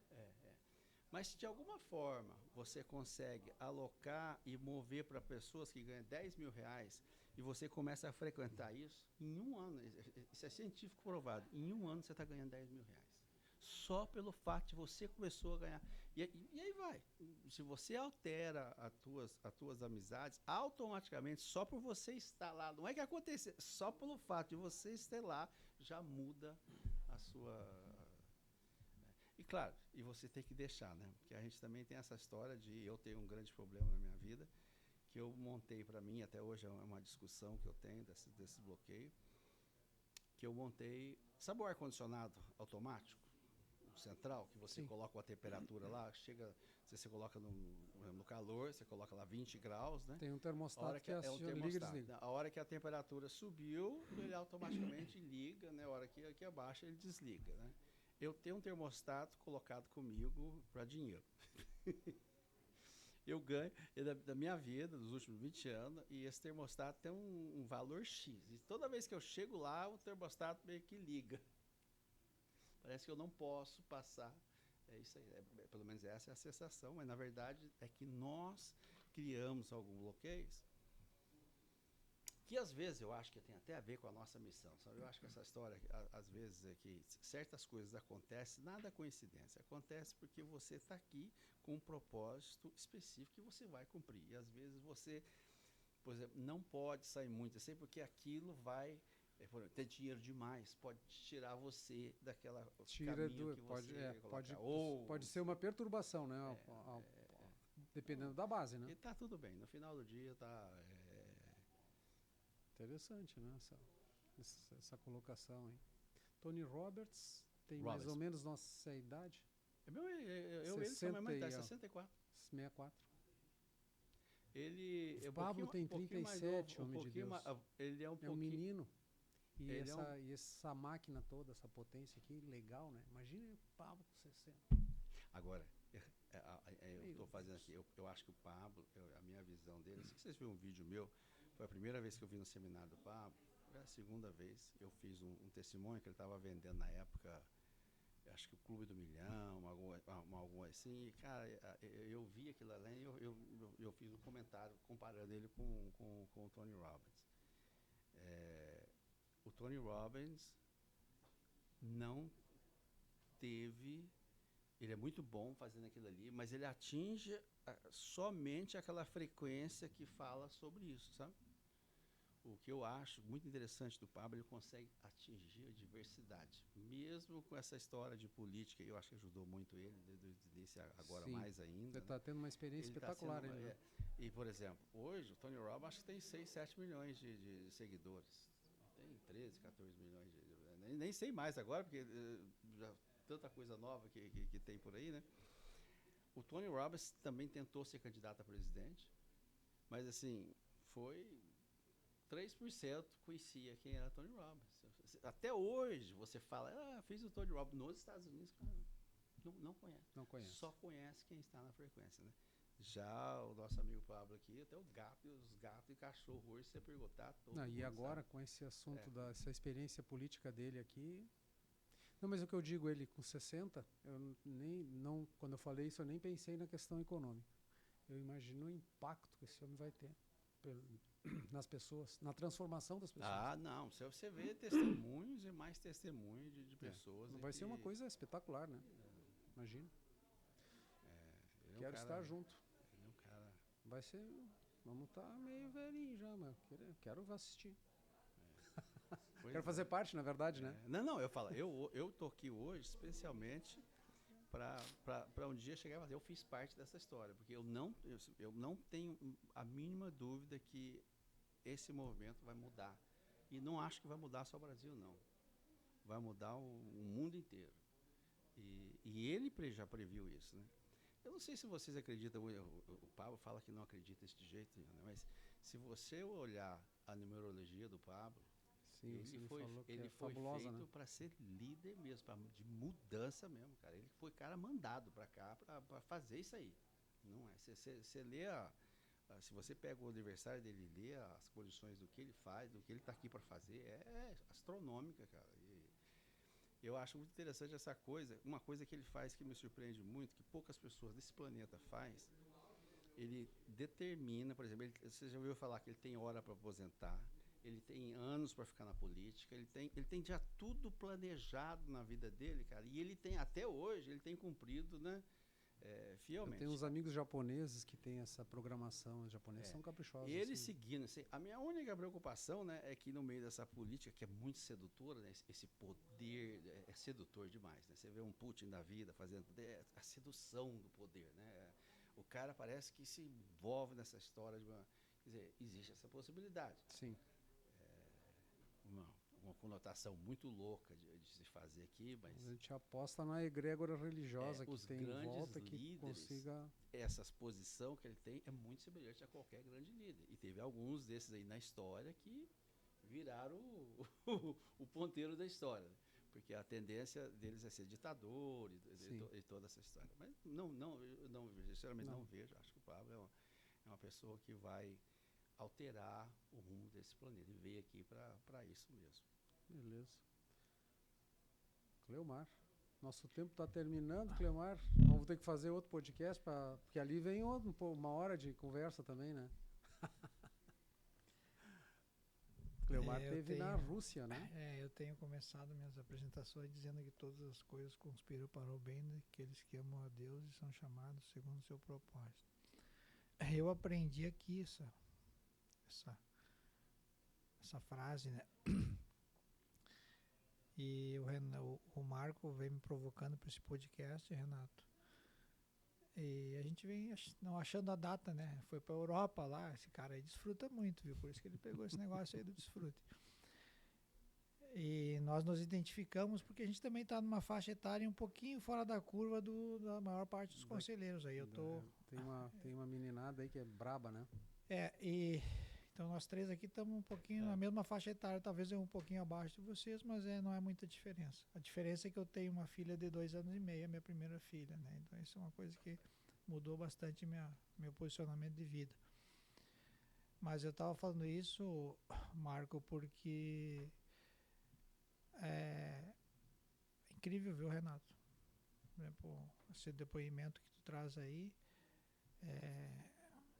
Mas se de alguma forma você consegue alocar e mover para pessoas que ganham R$10.000 e você começa a frequentar isso, em um ano, isso é científico provado, em um ano você está ganhando R$10.000. Só pelo fato de você começou a ganhar. E aí vai. Se você altera as tuas amizades, automaticamente, só por você estar lá, não é que aconteça, só pelo fato de você estar lá, já muda a sua... E claro, e você tem que deixar, né? Porque a gente também tem essa história de eu tenho um grande problema na minha vida, que eu montei para mim, até hoje é uma discussão que eu tenho desse bloqueio, que eu montei, sabe o ar-condicionado automático? Central, que você coloca a temperatura lá, você coloca no calor, você coloca lá 20 graus, né? Tem um termostato que é um termostato. A hora que a temperatura subiu, ele automaticamente liga, né? A hora que aqui abaixa, ele desliga, né? Eu tenho um termostato colocado comigo para dinheiro. Eu ganho da minha vida, dos últimos 20 anos, e esse termostato tem um valor X. E toda vez que eu chego lá, o termostato meio que liga. Parece que eu não posso passar. É isso aí. Pelo menos essa é a sensação, mas na verdade é que nós criamos alguns bloqueios que às vezes eu acho que tem até a ver com a nossa missão. Sabe? Eu acho que essa história, às vezes, é que certas coisas acontecem, nada é coincidência. Acontece porque você está aqui com um propósito específico que você vai cumprir. E às vezes você, por exemplo, não pode sair muito assim, porque aquilo vai... ter dinheiro demais pode tirar você daquela caminho que você pode ser uma perturbação, né? Dependendo da base, né? E tá tudo bem, no final do dia tá... Interessante, né? Essa colocação aí. Tony Roberts tem mais ou menos nossa idade. Ele são mais idade, 64. 64. Ele... O Pablo tem 37, homem de Deus. Ele é um menino. E essa máquina toda, essa potência aqui, legal, né? Imagina o Pablo com 60. Agora, eu estou fazendo aqui, eu acho que o Pablo, a minha visão dele, se vocês viram um vídeo meu, foi a primeira vez que eu vi no seminário do Pablo, foi a segunda vez, eu fiz um testemunho que ele estava vendendo na época, eu acho que o Clube do Milhão, alguma assim, e, cara, eu vi aquilo ali e eu fiz um comentário comparando ele com o Tony Robbins. O Tony Robbins não teve... Ele é muito bom fazendo aquilo ali, mas ele atinge somente aquela frequência que fala sobre isso, sabe? O que eu acho muito interessante do Pablo, ele consegue atingir a diversidade. Mesmo com essa história de política, eu acho que ajudou muito ele, desde agora Sim, mais ainda. Você está tendo uma experiência espetacular ainda. Né? E, por exemplo, hoje o Tony Robbins acho que tem 6, 7 milhões de seguidores. Tem 13, 14 milhões nem sei mais agora, porque já tanta coisa nova que tem por aí, né? O Tony Robbins também tentou ser candidato a presidente, mas assim, foi 3% conhecia quem era Tony Robbins. Até hoje você fala, fiz o Tony Robbins nos Estados Unidos, cara, não conhece. Não conhece. Só conhece quem está na frequência, né? Já o nosso amigo Pablo aqui, até os gatos e cachorro hoje, se você perguntar, todo não, mundo e agora, sabe. com esse assunto dessa experiência política dele aqui... Não, mas o que eu digo, ele com 60, quando eu falei isso, eu nem pensei na questão econômica. Eu imagino o impacto que esse homem vai ter nas pessoas, na transformação das pessoas. Ah, não, você vê testemunhos e mais testemunhos de pessoas. Vai ser uma coisa espetacular, né? Imagina. Quero estar junto. Vai ser... Vamos estar meio velhinho já, mas quero assistir. Quero fazer parte, na verdade, né? Não, eu falo, eu tô aqui hoje especialmente para um dia chegar e fazer, eu fiz parte dessa história, porque eu não tenho a mínima dúvida que esse movimento vai mudar. E não acho que vai mudar só o Brasil, não. Vai mudar o mundo inteiro. E ele já previu isso, né? Eu não sei se vocês acreditam, o Pablo fala que não acredita desse jeito, né? Mas se você olhar a numerologia do Pablo, sim, ele foi fabulosa, feito, né? para ser líder mesmo, de mudança mesmo, cara. Ele foi cara mandado para cá para fazer isso aí. Não é? Você lê se você pega o aniversário dele e lê as condições do que ele faz, do que ele está aqui para fazer, é astronômica, cara. E eu acho muito interessante essa coisa. Uma coisa que ele faz que me surpreende muito, que poucas pessoas desse planeta faz, ele determina, por exemplo, você já ouviu falar que ele tem hora para aposentar, ele tem anos para ficar na política, ele tem já tudo planejado na vida dele, cara, e ele tem, até hoje, ele tem cumprido, né, fielmente. Eu tenho uns amigos japoneses que têm essa programação, os japoneses são caprichosos. E ele assim. seguindo, assim, a minha única preocupação, né, é que no meio dessa política, que é muito sedutora, né, esse poder é sedutor demais, né, você vê um Putin da vida fazendo a sedução do poder, né, o cara parece que se envolve nessa história quer dizer, existe essa possibilidade. Sim. Uma conotação muito louca de se fazer aqui, mas... A gente aposta na egrégora religiosa que tem em volta, que líderes, consiga... Essa posição que ele tem é muito semelhante a qualquer grande líder. E teve alguns desses aí na história que viraram o ponteiro da história. Porque a tendência deles é ser ditador e toda essa história. Mas sinceramente não vejo. Acho que o Pablo é uma pessoa que vai alterar o rumo desse planeta. E veio aqui para isso mesmo. Beleza. Cleomar. Nosso tempo está terminando, Cleomar. Vamos ter que fazer outro podcast, porque ali vem uma hora de conversa também, né? Cleomar teve na Rússia, né? Eu tenho começado minhas apresentações dizendo que todas as coisas conspiram para o bem daqueles que amam a Deus e são chamados segundo o seu propósito. Eu aprendi aqui essa frase, né? E o Marco vem me provocando para esse podcast, Renato. E a gente vem não achando a data, né? Foi para a Europa lá, esse cara aí desfruta muito, viu? Por isso que ele pegou esse negócio aí do desfrute. E nós nos identificamos porque a gente também está numa faixa etária um pouquinho fora da curva da maior parte dos conselheiros. Aí eu tô... Tem uma meninada aí que é braba, né? Então nós três aqui estamos um pouquinho na mesma faixa etária, talvez eu um pouquinho abaixo de vocês, mas não é muita diferença. A diferença é que eu tenho uma filha de 2 anos e meio, a minha primeira filha, né? Então isso é uma coisa que mudou bastante meu posicionamento de vida. Mas eu estava falando isso, Marco, porque é incrível, viu, Renato? Por exemplo, esse depoimento que tu traz aí,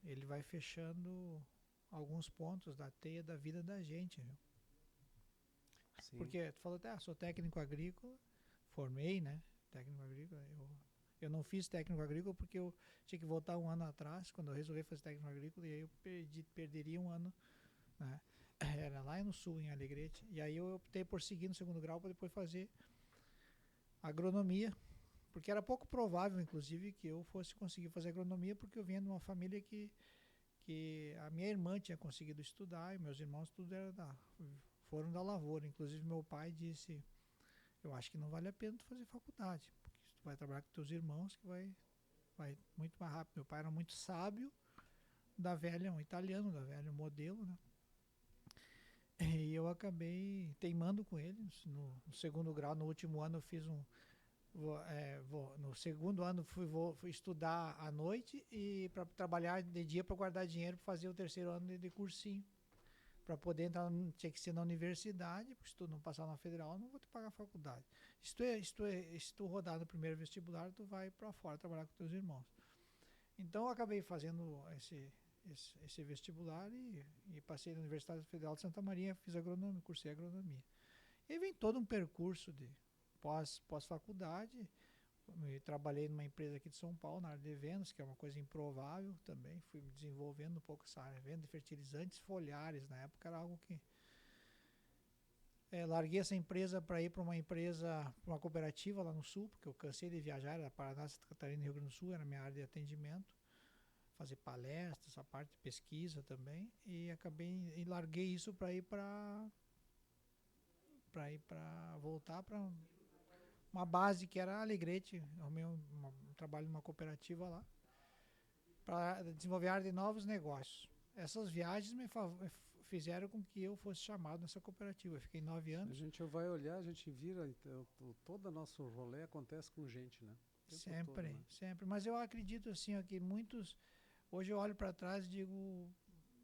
ele vai fechando alguns pontos da teia da vida da gente, viu? Sim. Porque tu falou, sou técnico agrícola, formei, né? Técnico agrícola. Eu não fiz técnico agrícola porque eu tinha que voltar um ano atrás, quando eu resolvi fazer técnico agrícola, e aí eu perderia um ano, né? Era lá no sul, em Alegrete. E aí eu optei por seguir no segundo grau para depois fazer agronomia, porque era pouco provável, inclusive, que eu fosse conseguir fazer agronomia, porque eu vinha de uma família que a minha irmã tinha conseguido estudar e meus irmãos tudo foram da lavoura. Inclusive meu pai disse, eu acho que não vale a pena tu fazer faculdade, porque tu vai trabalhar com teus irmãos que vai muito mais rápido. Meu pai era muito sábio, um italiano da velha modelo, né? E eu acabei teimando com ele no segundo grau. No último ano eu fiz no segundo ano fui estudar à noite e para trabalhar de dia para guardar dinheiro para fazer o terceiro ano de cursinho. Para poder entrar, tinha que ser na universidade, porque se tu não passar na federal, não vou te pagar a faculdade. Se tu rodar no primeiro vestibular, tu vai para fora trabalhar com teus irmãos. Então eu acabei fazendo esse vestibular e passei na Universidade Federal de Santa Maria, fiz agronomia, cursei agronomia. E vem todo um percurso de pós-faculdade. Trabalhei numa empresa aqui de São Paulo, na área de vendas, que é uma coisa improvável também. Fui me desenvolvendo um pouco essa área de venda de fertilizantes foliares. Na época era algo que... larguei essa empresa para ir para uma cooperativa lá no sul, porque eu cansei de viajar, era Paraná, Santa Catarina e Rio Grande do Sul, era a minha área de atendimento. Fazer palestras, essa parte de pesquisa também. E larguei isso para ir para voltar para uma base que era Alegrete, arrumei um trabalho numa cooperativa lá, para desenvolver a área de novos negócios. Essas viagens me fizeram com que eu fosse chamado nessa cooperativa. Eu fiquei 9 anos. A gente vai olhar, a gente vira, então, todo o nosso rolê acontece com gente, né? Sempre, todo, né? sempre. Mas eu acredito assim, ó, que muitos... Hoje eu olho para trás e digo,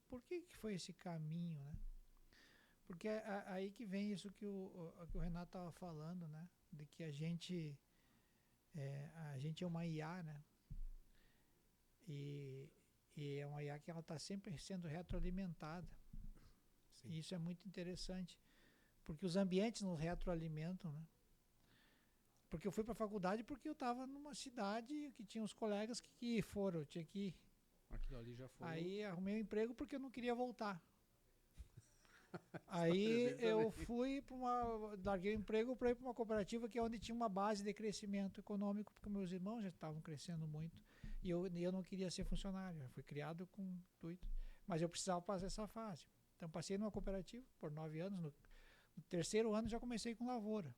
por que foi esse caminho, né? Porque aí que vem isso que o Renato estava falando, né? De que a gente é uma IA, né? E é uma IA que ela está sempre sendo retroalimentada. Sim. E isso é muito interessante, porque os ambientes nos retroalimentam, né? Porque eu fui para a faculdade porque eu estava numa cidade que tinha uns colegas que foram, eu tinha que ir. Aquilo ali já foi. Aí arrumei um emprego porque eu não queria voltar. Aí eu fui larguei o emprego para ir para uma cooperativa que é onde tinha uma base de crescimento econômico, porque meus irmãos já estavam crescendo muito e eu não queria ser funcionário. Eu fui criado com intuito, mas eu precisava passar essa fase. Então passei numa cooperativa por 9 anos. No terceiro ano já comecei com lavoura.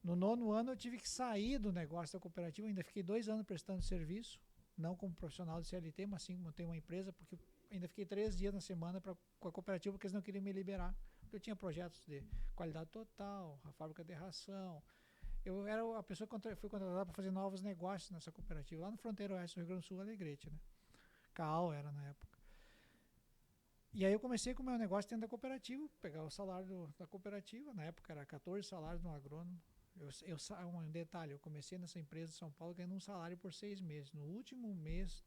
No 9º ano eu tive que sair do negócio da cooperativa, ainda fiquei 2 anos prestando serviço, não como profissional de CLT, mas sim montei uma empresa, porque ainda fiquei 3 dias na semana com a cooperativa, porque eles não queriam me liberar. Porque eu tinha projetos de qualidade total, a fábrica de ração. Eu era a pessoa que fui contratada para fazer novos negócios nessa cooperativa, lá no Fronteiro Oeste do Rio Grande do Sul, Alegrete, né? CAL era na época. E aí eu comecei com o meu negócio dentro da cooperativa, pegar o salário da cooperativa, na época era 14 salários no agrônomo. Um detalhe, eu comecei nessa empresa de São Paulo ganhando um salário por 6 meses. No último mês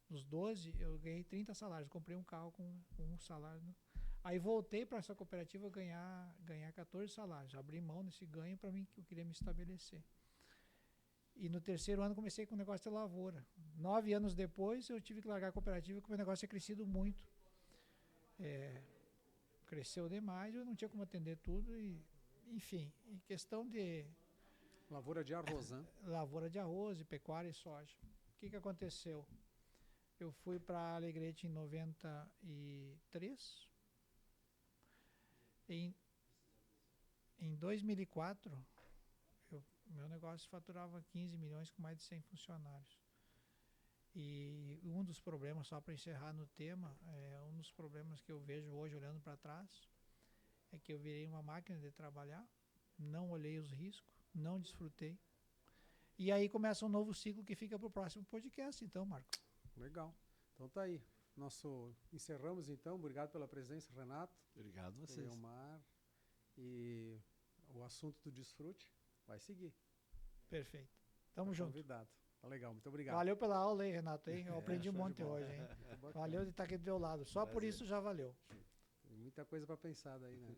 dos 12, eu ganhei 30 salários. Comprei um carro com um salário. Aí voltei para essa cooperativa ganhar 14 salários. Abri mão desse ganho para mim, que eu queria me estabelecer. E no terceiro ano comecei com o negócio de lavoura. 9 anos depois, eu tive que largar a cooperativa, porque o meu negócio tinha crescido muito. Cresceu demais, eu não tinha como atender tudo e... Enfim, em questão de... Lavoura de arroz, né? Lavoura de arroz, e pecuária e soja. O que aconteceu? Eu fui para Alegrete em 93. Em 2004, meu negócio faturava 15 milhões com mais de 100 funcionários. E um dos problemas, só para encerrar no tema, um dos problemas que eu vejo hoje olhando para trás, é que eu virei uma máquina de trabalhar, não olhei os riscos, não desfrutei. E aí começa um novo ciclo que fica para o próximo podcast, então, Marco. Legal. Então tá aí. Encerramos então. Obrigado pela presença, Renato. Obrigado a vocês. Leomar. E o assunto do desfrute vai seguir. Perfeito. Tamo junto. Convidado. Tá legal, muito obrigado. Valeu pela aula aí, Renato, hein? Eu aprendi um show de monte bola. hoje, hein? Muito bacana. Valeu de estar aqui do teu lado. Só por Prazer. isso já valeu. Tem muita coisa para pensar daí, né?